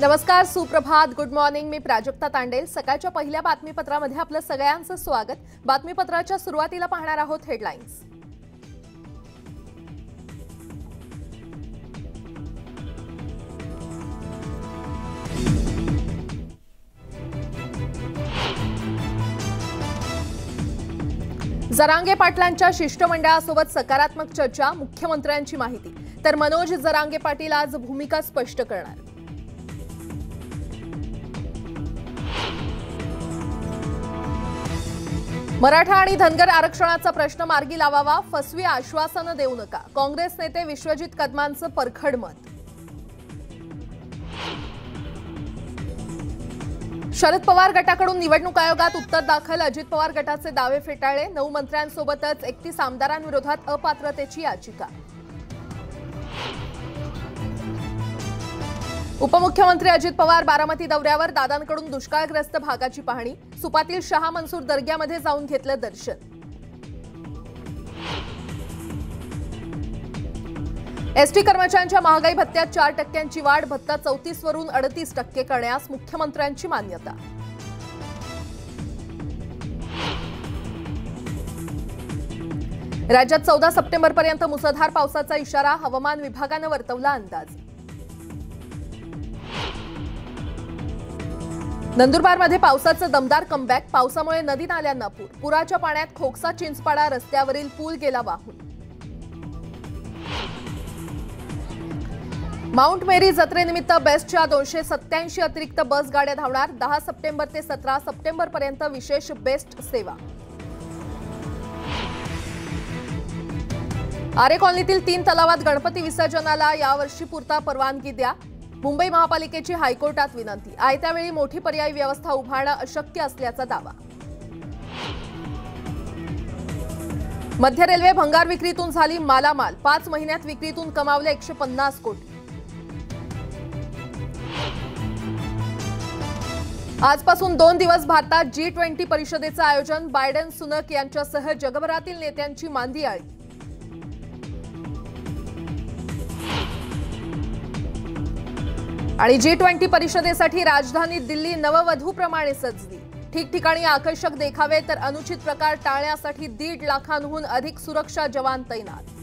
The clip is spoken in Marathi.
नमस्कार, सुप्रभात, गुड मॉर्निंग. मी प्राजक्ता तांडेल. सकाळच्या पहिल्या बातमीपत्रामध्ये आपलं सगळ्यांचं स्वागत. बातमीपत्राच्या सुरुवातीला पाहणार आहोत हेडलाईन्स. जरांगे पाटलांच्या शिष्टमंडळासोबत सकारात्मक चर्चा, मुख्यमंत्र्यांची माहिती. तर मनोज जरांगे पाटील आज भूमिका स्पष्ट करणार. मराठा आणि धनगर आरक्षणाचा प्रश्न मार्गी लावावा, फसवी आश्वासनं देऊ नका. काँग्रेस नेते विश्वजित कदमांचं परखड मत. शरद पवार गटाकडून निवडणूक आयोगात उत्तर दाखल, अजित पवार गटाचे दावे फेटाळले. 9 मंत्र्यांसोबतच 31 आमदारांविरोधात अपात्रतेची याचिका. उपमुख्यमंत्री अजित पवार बारामती दौऱ्यावर, दादांकडून दुष्काळग्रस्त भागाची पाहणी. सुपातील शाह मनसूर दर्ग्यामध्ये जाऊन घेतलं दर्शन. एसटी कर्मचाऱ्यांच्या महागाई भत्त्यात 4% वाढ, भत्ता 34 वरून 38% करण्यास मुख्यमंत्र्यांची मान्यता. राज्यात 14 सप्टेंबरपर्यंत मुसळधार पावसाचा इशारा, हवामान विभागानं वर्तवला अंदाज. नंदुरबारमध्ये पावसाचं दमदार कमबॅक, पावसामुळे नदी नाल्यांना पूर. पुराच्या पाण्यात खोकसा चिंचपाडा रस्त्यावरील पूल गेला वाहून. माउंट मेरी जत्रेनिमित्त बेस्टच्या 287 अतिरिक्त बस गाड्या धावणार. 10 सप्टेंबर ते 17 सप्टेंबरपर्यंत विशेष बेस्ट सेवा. आरे कॉलनीतील 3 तलावात गणपती विसर्जनाला यावर्षी पुरता परवानगी द्या. मुंबई महापालिकेची हायकोर्टात विनंती. आयत्या वेळी मोठी पर्यायी व्यवस्था उभारणं अशक्य असल्याचा दावा. मध्य रेल्वे भंगार विक्रीतून झाली मालामाल, 5 महिन्यात विक्रीतून कमावले 150 कोटी. आजपासून 2 दिवस भारतात G20 परिषदेचं आयोजन. बायडन, सुनक यांच्यासह जगभरातील नेत्यांची मांदियाळी. आणि G20 परिषदेसाठी राजधानी दिल्ली नववधूप्रमाणे सजली. ठिकठिकाणी आकर्षक देखावे, तर अनुचित प्रकार टाळण्यासाठी 1.5 लाखांहून अधिक सुरक्षा जवान तैनात.